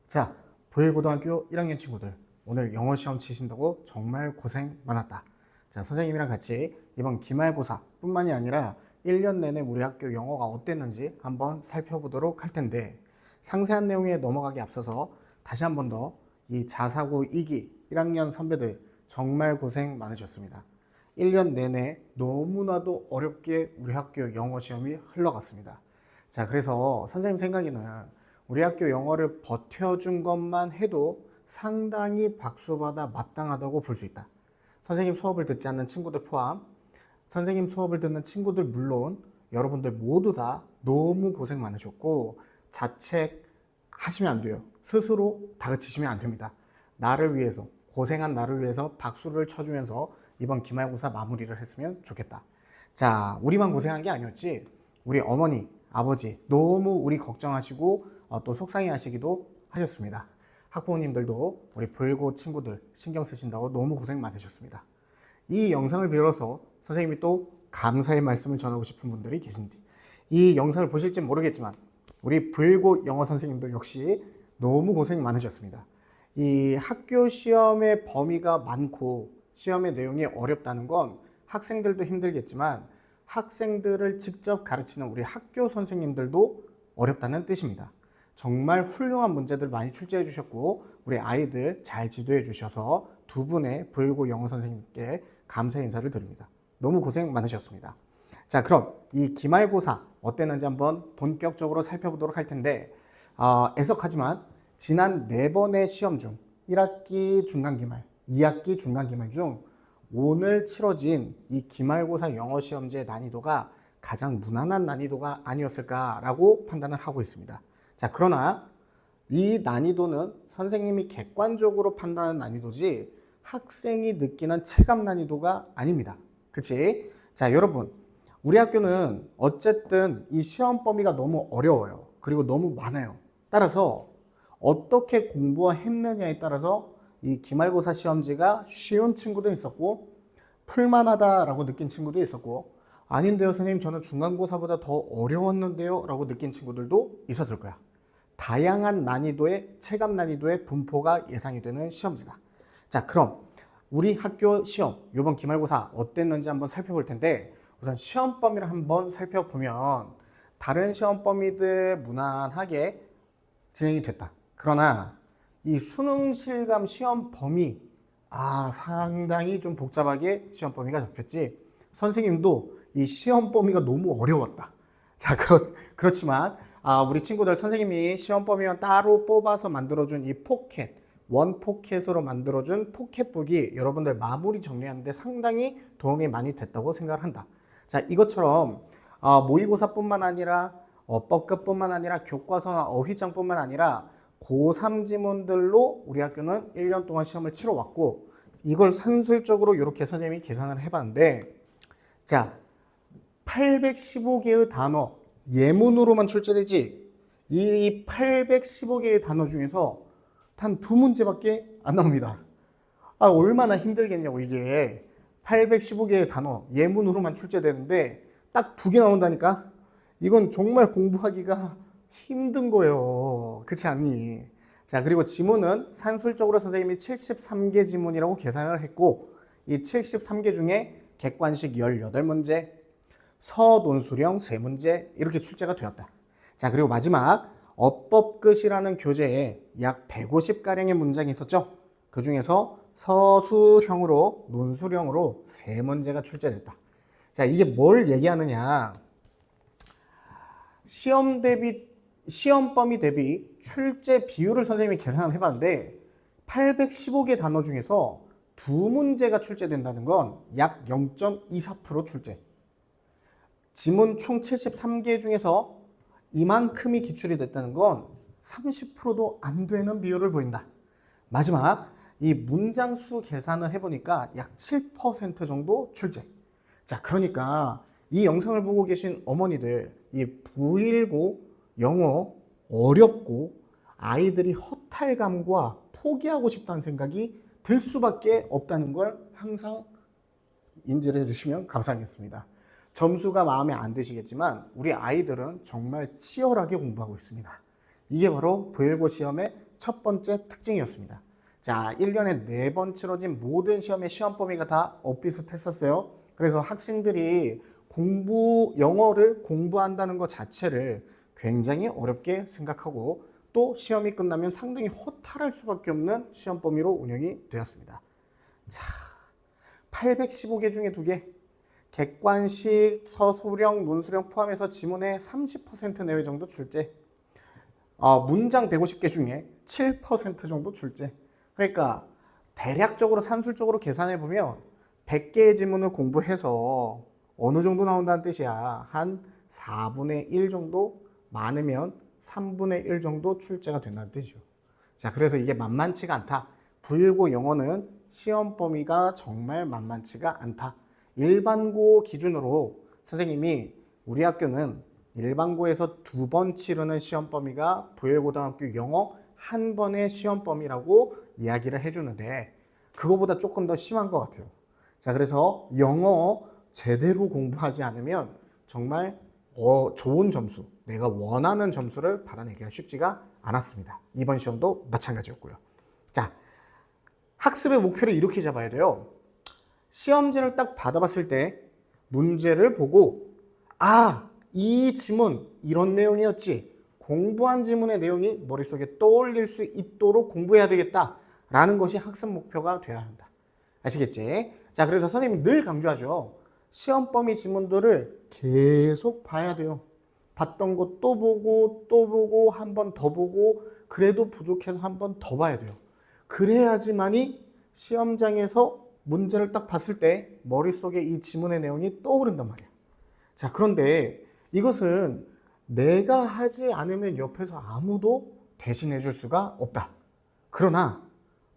자, 부일고등학교 1학년 친구들, 오늘 영어 시험 치신다고 정말 고생 많았다. 자, 선생님이랑 같이 이번 기말고사 뿐만이 아니라 1년 내내 우리 학교 영어가 어땠는지 한번 살펴보도록 할 텐데, 상세한 내용에 넘어가기 앞서서 다시 한 번 더 이 자사고 2기 1학년 선배들 정말 고생 많으셨습니다. 1년 내내 너무나도 어렵게 우리 학교 영어 시험이 흘러갔습니다. 자, 그래서 선생님 생각에는 우리 학교 영어를 버텨준 것만 해도 상당히 박수받아 마땅하다고 볼 수 있다. 선생님 수업을 듣지 않는 친구들 포함, 선생님 수업을 듣는 친구들 물론 여러분들 모두 다 너무 고생 많으셨고 자책하시면 안 돼요. 스스로 다그치시면 안 됩니다. 나를 위해서, 고생한 나를 위해서 박수를 쳐주면서 이번 기말고사 마무리를 했으면 좋겠다. 자, 우리만 고생한 게 아니었지. 우리 어머니, 아버지 너무 우리 걱정하시고 또 속상해 하시기도 하셨습니다. 학부모님들도 우리 불고 친구들 신경 쓰신다고 너무 고생 많으셨습니다. 이 영상을 빌어서 선생님이 또 감사의 말씀을 전하고 싶은 분들이 계신데, 이 영상을 보실지 모르겠지만 우리 불고 영어 선생님들 역시 너무 고생 많으셨습니다. 이 학교 시험의 범위가 많고 시험의 내용이 어렵다는 건 학생들도 힘들겠지만 학생들을 직접 가르치는 우리 학교 선생님들도 어렵다는 뜻입니다. 정말 훌륭한 문제들 많이 출제해 주셨고 우리 아이들 잘 지도해 주셔서 두 분의 불고 영어 선생님께 감사 인사를 드립니다. 너무 고생 많으셨습니다. 자, 그럼 이 기말고사 어땠는지 한번 본격적으로 살펴보도록 할 텐데, 애석하지만 지난 4번의 시험 중 1학기 중간기말, 2학기 중간기말 중 오늘 치러진 이 기말고사 영어 시험지의 난이도가 가장 무난한 난이도가 아니었을까라고 판단을 하고 있습니다. 자, 그러나 이 난이도는 선생님이 객관적으로 판단하는 난이도지 학생이 느끼는 체감 난이도가 아닙니다. 그치? 자, 여러분, 우리 학교는 어쨌든 이 시험 범위가 너무 어려워요. 그리고 너무 많아요. 따라서 어떻게 공부했느냐에 따라서 이 기말고사 시험지가 쉬운 친구도 있었고 풀만하다라고 느낀 친구도 있었고, 아닌데요 선생님 저는 중간고사보다 더 어려웠는데요 라고 느낀 친구들도 있었을 거야. 다양한 난이도의 체감 난이도의 분포가 예상이 되는 시험지다. 자, 그럼 우리 학교 시험 이번 기말고사 어땠는지 한번 살펴볼 텐데, 우선 시험 범위를 한번 살펴보면 다른 시험 범위들 무난하게 진행이 됐다. 그러나 이 수능 실감 시험 범위 상당히 좀 복잡하게 시험 범위가 잡혔지. 선생님도 이 시험 범위가 너무 어려웠다. 자, 그렇지만 우리 친구들 선생님이 시험 범위만 따로 뽑아서 만들어준 이 포켓, 원 포켓으로 만들어준 포켓북이 여러분들 마무리 정리하는데 상당히 도움이 많이 됐다고 생각을 한다. 자, 이것처럼 모의고사뿐만 아니라 어법급뿐만 아니라 교과서나 어휘장뿐만 아니라 고3 지문들로 우리 학교는 1년 동안 시험을 치러왔고, 이걸 산술적으로 이렇게 선생님이 계산을 해봤는데, 자, 815개의 단어 예문으로만 출제되지 이 815개의 단어 중에서 단 2문제밖에 안 나옵니다. 얼마나 힘들겠냐고. 이게 815개의 단어 예문으로만 출제되는데 딱 2개 나온다니까. 이건 정말 공부하기가 힘든 거예요. 그렇지 않니? 자, 그리고 지문은 산술적으로 선생님이 73개 지문이라고 계산을 했고, 이 73개 중에 객관식 18문제, 서논술형 3문제 이렇게 출제가 되었다. 자, 그리고 마지막 어법끝이라는 교재에 약 150가량의 문장이 있었죠. 그 중에서 서술형으로 논술형으로 3문제가 출제됐다. 자, 이게 뭘 얘기하느냐? 시험 범위 대비 출제 비율을 선생님이 계산을 해봤는데 815개 단어 중에서 2문제가 출제된다는 건 약 0.24% 출제. 지문 총 73개 중에서 이만큼이 기출이 됐다는 건 30%도 안 되는 비율을 보인다. 마지막 이 문장 수 계산을 해보니까 약 7% 정도 출제. 자, 그러니까 이 영상을 보고 계신 어머니들, 이 부일고 영어 어렵고 아이들이 허탈감과 포기하고 싶다는 생각이 들 수밖에 없다는 걸 항상 인지를 해주시면 감사하겠습니다. 점수가 마음에 안 드시겠지만 우리 아이들은 정말 치열하게 공부하고 있습니다. 이게 바로 부일고 시험의 첫 번째 특징이었습니다. 자, 1년에 4번 치러진 모든 시험의 시험 범위가 다 엇비슷했었어요. 그래서 학생들이 영어를 공부한다는 것 자체를 굉장히 어렵게 생각하고 또 시험이 끝나면 상당히 허탈할 수밖에 없는 시험 범위로 운영이 되었습니다. 자, 815개 중에 2개, 객관식, 서술형, 논술형 포함해서 지문의 30% 내외 정도 출제, 문장 150개 중에 7% 정도 출제. 그러니까 대략적으로 산술적으로 계산해 보면 100개의 지문을 공부해서 어느 정도 나온다는 뜻이야. 한 4분의 1 정도, 많으면 3분의 1 정도 출제가 된다는 뜻이죠. 자, 그래서 이게 만만치가 않다. 불고 영어는 시험 범위가 정말 만만치가 않다. 일반고 기준으로 선생님이 우리 학교는 일반고에서 2번 치르는 시험 범위가 부여고등학교 영어 한 번의 시험 범위라고 이야기를 해주는데 그거보다 조금 더 심한 것 같아요. 자, 그래서 영어 제대로 공부하지 않으면 정말 좋은 점수, 내가 원하는 점수를 받아내기가 쉽지가 않았습니다. 이번 시험도 마찬가지였고요. 자, 학습의 목표를 이렇게 잡아야 돼요. 시험지를 딱 받아봤을 때 문제를 보고 이 지문 이런 내용이었지. 공부한 지문의 내용이 머릿속에 떠올릴 수 있도록 공부해야 되겠다라는 것이 학습 목표가 돼야 한다. 아시겠지? 자, 그래서 선생님이 늘 강조하죠. 시험 범위 지문들을 계속 봐야 돼요. 봤던 거 또 보고 한 번 더 보고 그래도 부족해서 한 번 더 봐야 돼요. 그래야지만이 시험장에서 문제를 딱 봤을 때 머릿속에 이 지문의 내용이 떠오른단 말이야. 자, 그런데 이것은 내가 하지 않으면 옆에서 아무도 대신해 줄 수가 없다. 그러나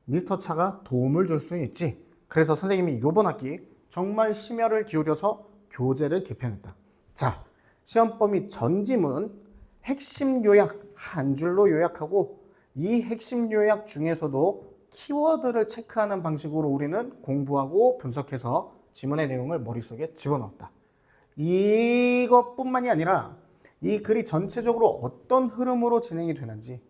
미스터 차가 도움을 줄 수는 있지. 그래서 선생님이 이번 학기 정말 심혈을 기울여서 교재를 개편했다. 자, 시험 범위 전 지문 핵심 요약 한 줄로 요약하고 이 핵심 요약 중에서도 키워드를 체크하는 방식으로 우리는 공부하고 분석해서 지문의 내용을 머릿속에 집어넣었다. 이것뿐만이 아니라 이 글이 전체적으로 어떤 흐름으로 진행이 되는지,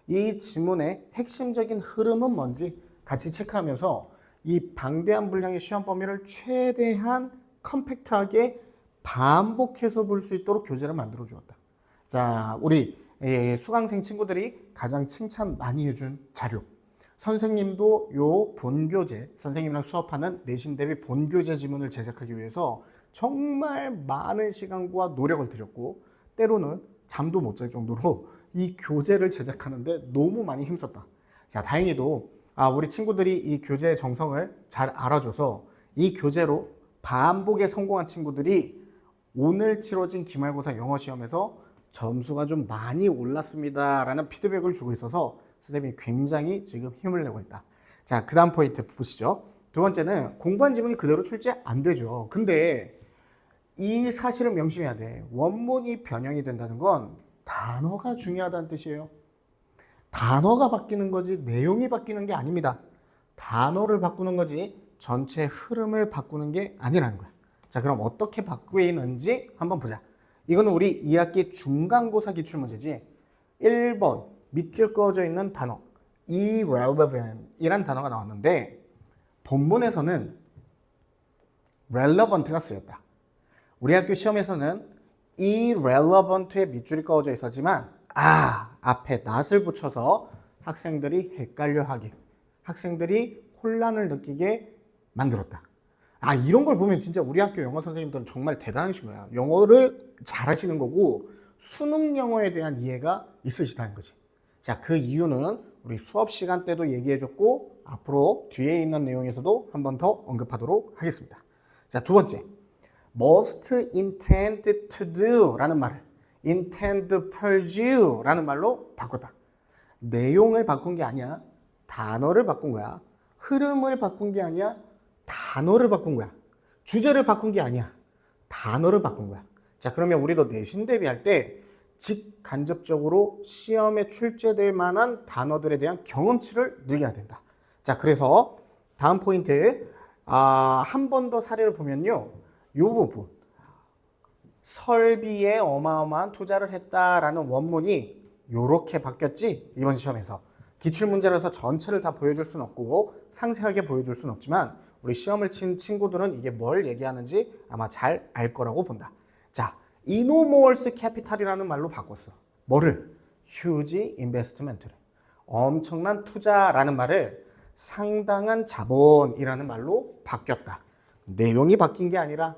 이 지문의 핵심적인 흐름은 뭔지 같이 체크하면서 이 방대한 분량의 시험 범위를 최대한 컴팩트하게 반복해서 볼 수 있도록 교재를 만들어 주었다. 자, 우리 수강생 친구들이 가장 칭찬 많이 해준 자료. 선생님도 요 본교재, 선생님이랑 수업하는 내신 대비 본교재 지문을 제작하기 위해서 정말 많은 시간과 노력을 들였고 때로는 잠도 못 잘 정도로 이 교재를 제작하는데 너무 많이 힘썼다. 자, 다행히도 우리 친구들이 이 교재의 정성을 잘 알아줘서 이 교재로 반복에 성공한 친구들이 오늘 치러진 기말고사 영어 시험에서 점수가 좀 많이 올랐습니다 라는 피드백을 주고 있어서 선생님이 굉장히 지금 힘을 내고 있다. 자, 그 다음 포인트 보시죠. 두 번째는 공부한 지문이 그대로 출제 안 되죠. 근데 이 사실을 명심해야 돼. 원문이 변형이 된다는 건 단어가 중요하다는 뜻이에요. 단어가 바뀌는 거지 내용이 바뀌는 게 아닙니다. 단어를 바꾸는 거지 전체 흐름을 바꾸는 게 아니라는 거야. 자, 그럼 어떻게 바꾸는지 한번 보자. 이거는 우리 2학기 중간고사 기출문제지. 1번 밑줄 그어져 있는 단어 irrelevant 이란 단어가 나왔는데 본문에서는 relevant가 쓰였다. 우리 학교 시험에서는 irrelevant의 밑줄이 그어져 있었지만 앞에 not을 붙여서 학생들이 헷갈려하게, 학생들이 혼란을 느끼게 만들었다. 이런 걸 보면 진짜 우리 학교 영어 선생님들은 정말 대단하신 거야. 영어를 잘하시는 거고 수능 영어에 대한 이해가 있으시다는 거지. 자, 그 이유는 우리 수업 시간 때도 얘기해줬고 앞으로 뒤에 있는 내용에서도 한 번 더 언급하도록 하겠습니다. 자, 두 번째, must intend to do 라는 말을 intend to pursue 라는 말로 바꿨다. 내용을 바꾼 게 아니야. 단어를 바꾼 거야. 흐름을 바꾼 게 아니야. 단어를 바꾼 거야. 주제를 바꾼 게 아니야. 단어를 바꾼 거야. 자, 그러면 우리도 내신 대비할 때 직간접적으로 시험에 출제될 만한 단어들에 대한 경험치를 늘려야 된다. 자, 그래서 다음 포인트 한 번 더 사례를 보면요. 이 부분 설비에 어마어마한 투자를 했다라는 원문이 이렇게 바뀌었지 이번 시험에서. 기출문제라서 전체를 다 보여줄 수는 없고 상세하게 보여줄 수는 없지만 우리 시험을 친 친구들은 이게 뭘 얘기하는지 아마 잘 알 거라고 본다. 자, enormous capital이라는 말로 바꿨어. 뭐를? huge investment를. 엄청난 투자라는 말을 상당한 자본이라는 말로 바뀌었다. 내용이 바뀐 게 아니라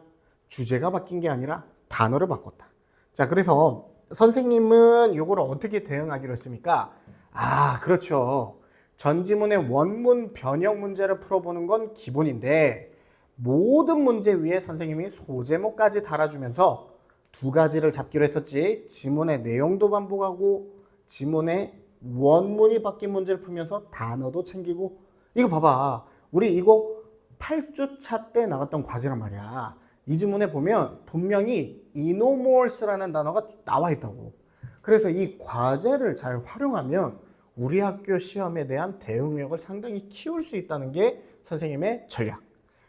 주제가 바뀐 게 아니라 단어를 바꿨다. 자, 그래서 선생님은 이거를 어떻게 대응하기로 했습니까? 아, 그렇죠. 전지문의 원문 변형 문제를 풀어보는 건 기본인데 모든 문제 위에 선생님이 소제목까지 달아주면서 두 가지를 잡기로 했었지. 지문의 내용도 반복하고 지문의 원문이 바뀐 문제를 풀면서 단어도 챙기고. 이거 봐봐. 우리 이거 8주차 때 나갔던 과제란 말이야. 이 지문에 보면 분명히 enormous라는 단어가 나와 있다고. 그래서 이 과제를 잘 활용하면 우리 학교 시험에 대한 대응력을 상당히 키울 수 있다는 게 선생님의 전략.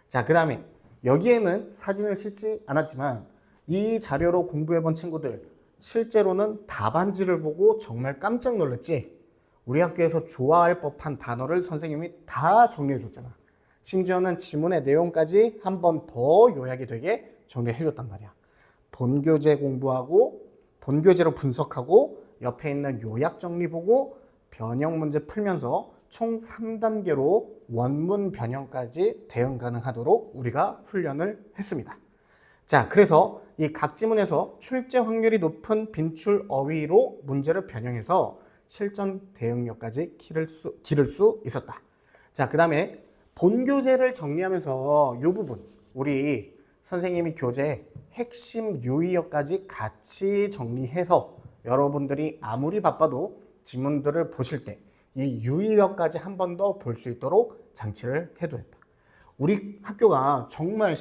자, 그 다음에 여기에는 사진을 실지 않았지만 이 자료로 공부해본 친구들 실제로는 답안지를 보고 정말 깜짝 놀랐지. 우리 학교에서 좋아할 법한 단어를 선생님이 다 정리해 줬잖아. 심지어는 지문의 내용까지 한 번 더 요약이 되게 정리해 줬단 말이야. 본교재 공부하고 본교재로 분석하고 옆에 있는 요약 정리 보고 변형 문제 풀면서 총 3단계로 원문 변형까지 대응 가능하도록 우리가 훈련을 했습니다. 자, 그래서 이 각 지문에서 출제 확률이 높은 빈출 어휘로 문제를 변형해서 실전 대응력까지 기를 수 있었다. 자, 그 다음에 본교재를 정리하면서 이 부분 우리 선생님이 교재 핵심 유의어까지 같이 정리해서 여러분들이 아무리 바빠도 지문들을 보실 때 이 유의어까지 한 번 더 볼 수 있도록 장치를 해두었다. 우리 학교가 정말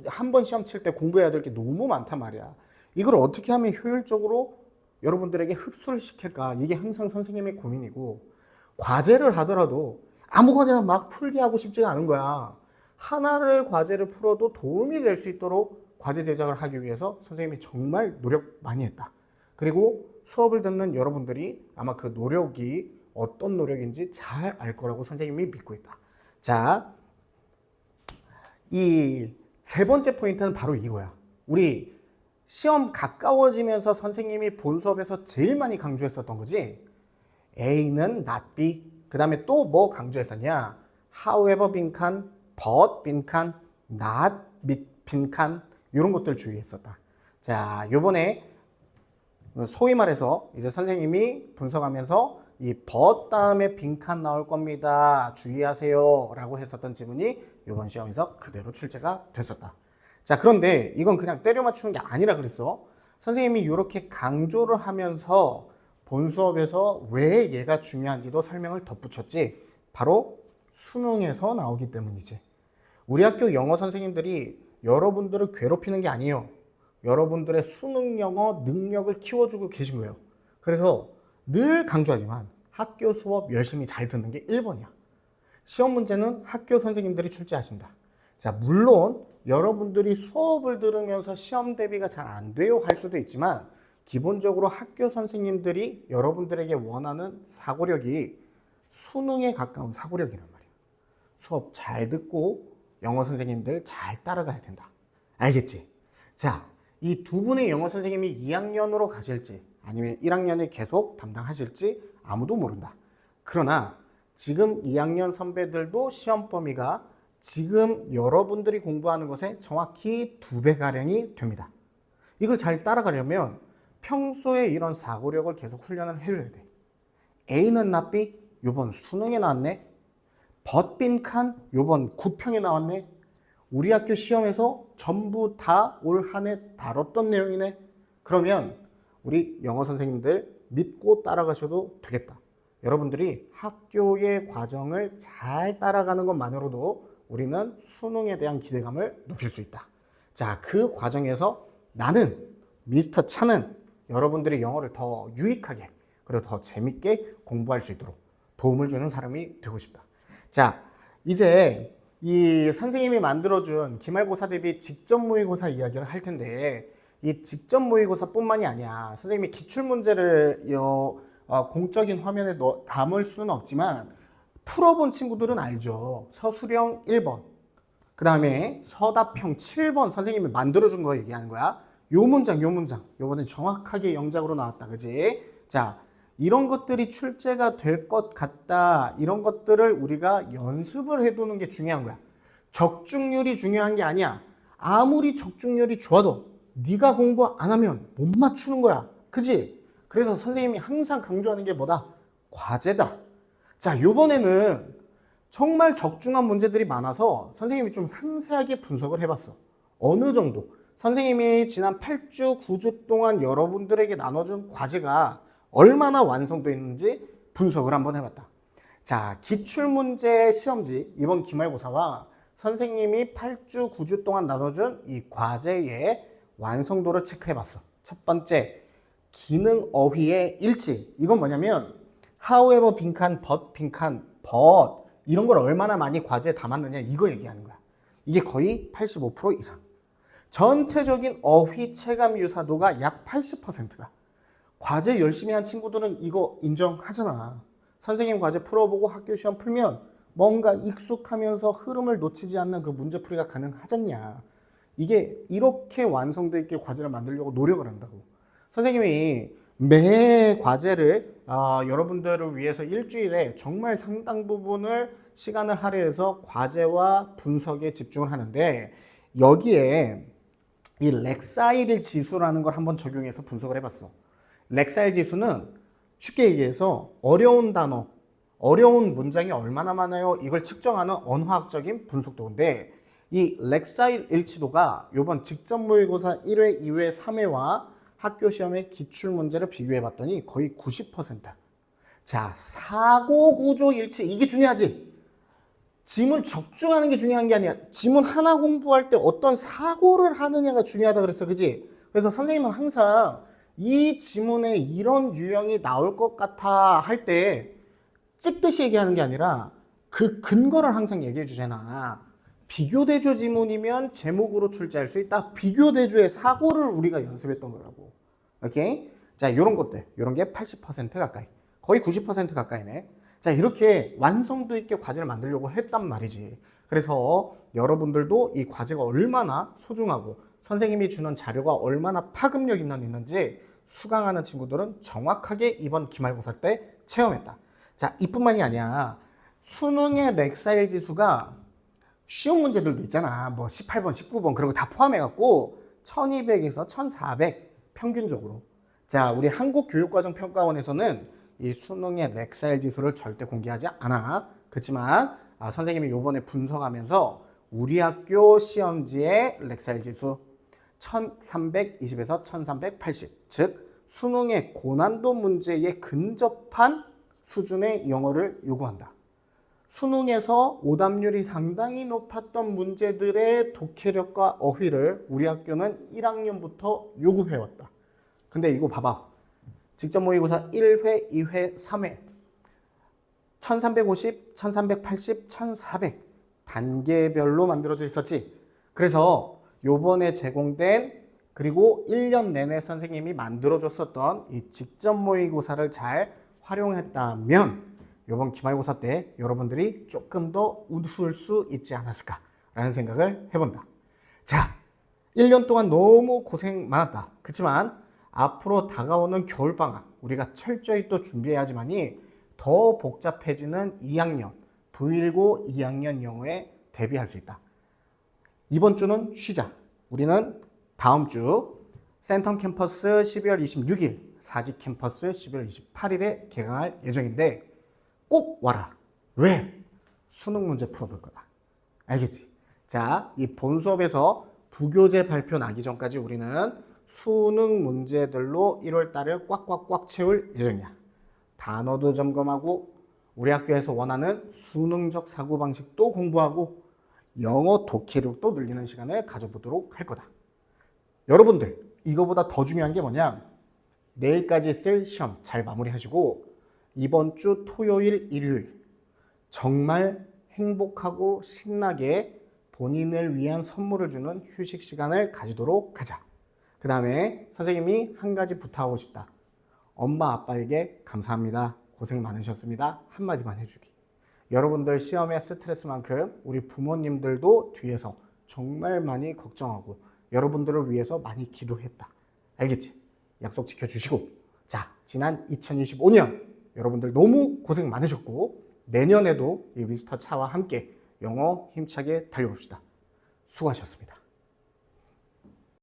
한 번 시험 칠 때 공부해야 될 게 너무 많단 말이야. 이걸 어떻게 하면 효율적으로 여러분들에게 흡수를 시킬까? 이게 항상 선생님의 고민이고, 과제를 하더라도 아무 과제나 막 풀게 하고 싶지가 않은 거야. 하나를 과제를 풀어도 도움이 될 수 있도록 과제 제작을 하기 위해서 선생님이 정말 노력 많이 했다. 그리고 수업을 듣는 여러분들이 아마 그 노력이 어떤 노력인지 잘 알 거라고 선생님이 믿고 있다. 자, 이 세 번째 포인트는 바로 이거야. 우리 시험 가까워지면서 선생님이 본 수업에서 제일 많이 강조했었던 거지. A는 not B. 그 다음에 또 뭐 강조했었냐? However 빈칸, but 빈칸, not 빈칸 이런 것들 주의했었다. 자, 요번에 소위 말해서 이제 선생님이 분석하면서 이 but 다음에 빈칸 나올 겁니다. 주의하세요. 라고 했었던 지문이 이번 시험에서 그대로 출제가 됐었다. 자, 그런데 이건 그냥 때려 맞추는 게 아니라 그랬어. 선생님이 이렇게 강조를 하면서 본 수업에서 왜 얘가 중요한지도 설명을 덧붙였지. 바로 수능에서 나오기 때문이지. 우리 학교 영어 선생님들이 여러분들을 괴롭히는 게 아니에요. 여러분들의 수능 영어 능력을 키워주고 계신 거예요. 그래서 늘 강조하지만 학교 수업 열심히 잘 듣는 게 1번이야. 시험 문제는 학교 선생님들이 출제하신다. 자, 물론 여러분들이 수업을 들으면서 시험 대비가 잘 안 돼요 할 수도 있지만 기본적으로 학교 선생님들이 여러분들에게 원하는 사고력이 수능에 가까운 사고력이란 말이에요. 수업 잘 듣고 영어 선생님들 잘 따라가야 된다. 알겠지? 자, 이 두 분의 영어 선생님이 2학년으로 가실지 아니면 1학년에 계속 담당하실지 아무도 모른다. 그러나 지금 2학년 선배들도 시험 범위가 지금 여러분들이 공부하는 것에 정확히 2배가량이 됩니다. 이걸 잘 따라가려면 평소에 이런 사고력을 계속 훈련을 해줘야 돼. A는 not B, 요번 수능에 나왔네. but 빈칸, 요번 구평에 나왔네. 우리 학교 시험에서 전부 다 올 한 해 다뤘던 내용이네. 그러면 우리 영어 선생님들 믿고 따라가셔도 되겠다. 여러분들이 학교의 과정을 잘 따라가는 것만으로도 우리는 수능에 대한 기대감을 높일 수 있다. 자, 그 과정에서 나는 미스터 차는 여러분들이 영어를 더 유익하게 그리고 더 재밌게 공부할 수 있도록 도움을 주는 사람이 되고 싶다. 자, 이제 이 선생님이 만들어준 기말고사 대비 직접 모의고사 이야기를 할 텐데 이 직접 모의고사뿐만이 아니야. 선생님이 기출문제를 공적인 화면에 담을 수는 없지만 풀어본 친구들은 알죠. 서술형 1번, 그 다음에 서답형 7번 선생님이 만들어준 거 얘기하는 거야. 요 문장, 요번엔 정확하게 영작으로 나왔다. 그지? 자, 이런 것들이 출제가 될 것 같다. 이런 것들을 우리가 연습을 해두는 게 중요한 거야. 적중률이 중요한 게 아니야. 아무리 적중률이 좋아도 네가 공부 안 하면 못 맞추는 거야. 그지? 그래서 선생님이 항상 강조하는 게 뭐다? 과제다. 자, 요번에는 정말 적중한 문제들이 많아서 선생님이 좀 상세하게 분석을 해봤어. 어느 정도? 선생님이 지난 8주, 9주 동안 여러분들에게 나눠준 과제가 얼마나 완성되어 있는지 분석을 한번 해봤다. 자, 기출문제 시험지 이번 기말고사와 선생님이 8주, 9주 동안 나눠준 이 과제의 완성도를 체크해봤어. 첫 번째, 기능 어휘의 일치. 이건 뭐냐면 however 빈칸, but 빈칸, but 이런 걸 얼마나 많이 과제에 담았느냐 이거 얘기하는 거야. 이게 거의 85% 이상. 전체적인 어휘 체감 유사도가 약 80%다. 과제 열심히 한 친구들은 이거 인정하잖아. 선생님 과제 풀어보고 학교 시험 풀면 뭔가 익숙하면서 흐름을 놓치지 않는 그 문제풀이가 가능하잖냐. 이게 이렇게 완성도 있게 과제를 만들려고 노력을 한다고. 선생님이 매 과제를 여러분들을 위해서 일주일에 정말 상당 부분을 시간을 할애해서 과제와 분석에 집중을 하는데 여기에 이 렉사일 지수라는 걸 한번 적용해서 분석을 해봤어. 렉사일 지수는 쉽게 얘기해서 어려운 단어, 어려운 문장이 얼마나 많아요? 이걸 측정하는 언어학적인 분석도인데 이 렉사일 일치도가 이번 직접 모의고사 1회, 2회, 3회와 학교 시험의 기출문제를 비교해 봤더니 거의 90%. 자, 사고 구조 일치. 이게 중요하지. 지문 적중하는 게 중요한 게 아니야. 지문 하나 공부할 때 어떤 사고를 하느냐가 중요하다 그랬어. 그지? 그래서 선생님은 항상 이 지문에 이런 유형이 나올 것 같아 할 때 찍듯이 얘기하는 게 아니라 그 근거를 항상 얘기해 주잖아. 비교대조 지문이면 제목으로 출제할 수 있다. 비교대조의 사고를 우리가 연습했던 거라고. 오케이? 자, 이런 것들. 이런 게 80% 가까이. 거의 90% 가까이네. 자, 이렇게 완성도 있게 과제를 만들려고 했단 말이지. 그래서 여러분들도 이 과제가 얼마나 소중하고 선생님이 주는 자료가 얼마나 파급력 있는지 수강하는 친구들은 정확하게 이번 기말고사 때 체험했다. 자, 이뿐만이 아니야. 수능의 렉사일 지수가 쉬운 문제들도 있잖아. 뭐 18번, 19번 그런 거 다 포함해갖고 1200에서 1400 평균적으로. 자, 우리 한국교육과정평가원에서는 이 수능의 렉사일 지수를 절대 공개하지 않아. 그렇지만 선생님이 요번에 분석하면서 우리 학교 시험지의 렉사일 지수 1320에서 1380, 즉 수능의 고난도 문제에 근접한 수준의 영어를 요구한다. 수능에서 오답률이 상당히 높았던 문제들의 독해력과 어휘를 우리 학교는 1학년부터 요구해왔다. 근데 이거 봐봐. 직접 모의고사 1회, 2회, 3회 1350, 1380, 1400 단계별로 만들어져 있었지. 그래서 요번에 제공된 그리고 1년 내내 선생님이 만들어줬었던 이 직접 모의고사를 잘 활용했다면 이번 기말고사 때 여러분들이 조금 더 웃을 수 있지 않았을까라는 생각을 해본다. 자, 1년 동안 너무 고생 많았다. 그렇지만 앞으로 다가오는 겨울방학 우리가 철저히 또 준비해야지만이 더 복잡해지는 2학년, V19 2학년 영어에 대비할 수 있다. 이번 주는 쉬자. 우리는 다음 주 센텀 캠퍼스 12월 26일, 사직 캠퍼스 12월 28일에 개강할 예정인데 꼭 와라. 왜? 수능 문제 풀어볼 거다. 알겠지? 자, 이 본 수업에서 부교재 발표 나기 전까지 우리는 수능 문제들로 1월 달을 꽉꽉꽉 채울 예정이야. 단어도 점검하고 우리 학교에서 원하는 수능적 사고방식도 공부하고 영어 독해력도 늘리는 시간을 가져보도록 할 거다. 여러분들, 이거보다 더 중요한 게 뭐냐? 내일까지 쓸 시험 잘 마무리하시고 이번 주 토요일, 일요일 정말 행복하고 신나게 본인을 위한 선물을 주는 휴식 시간을 가지도록 하자. 그 다음에 선생님이 한 가지 부탁하고 싶다. 엄마 아빠에게 감사합니다. 고생 많으셨습니다. 한마디만 해주기. 여러분들 시험의 스트레스만큼 우리 부모님들도 뒤에서 정말 많이 걱정하고 여러분들을 위해서 많이 기도했다. 알겠지? 약속 지켜주시고. 자, 지난 2025년 여러분들 너무 고생 많으셨고 내년에도 이 미스터 차와 함께 영어 힘차게 달려봅시다. 수고하셨습니다.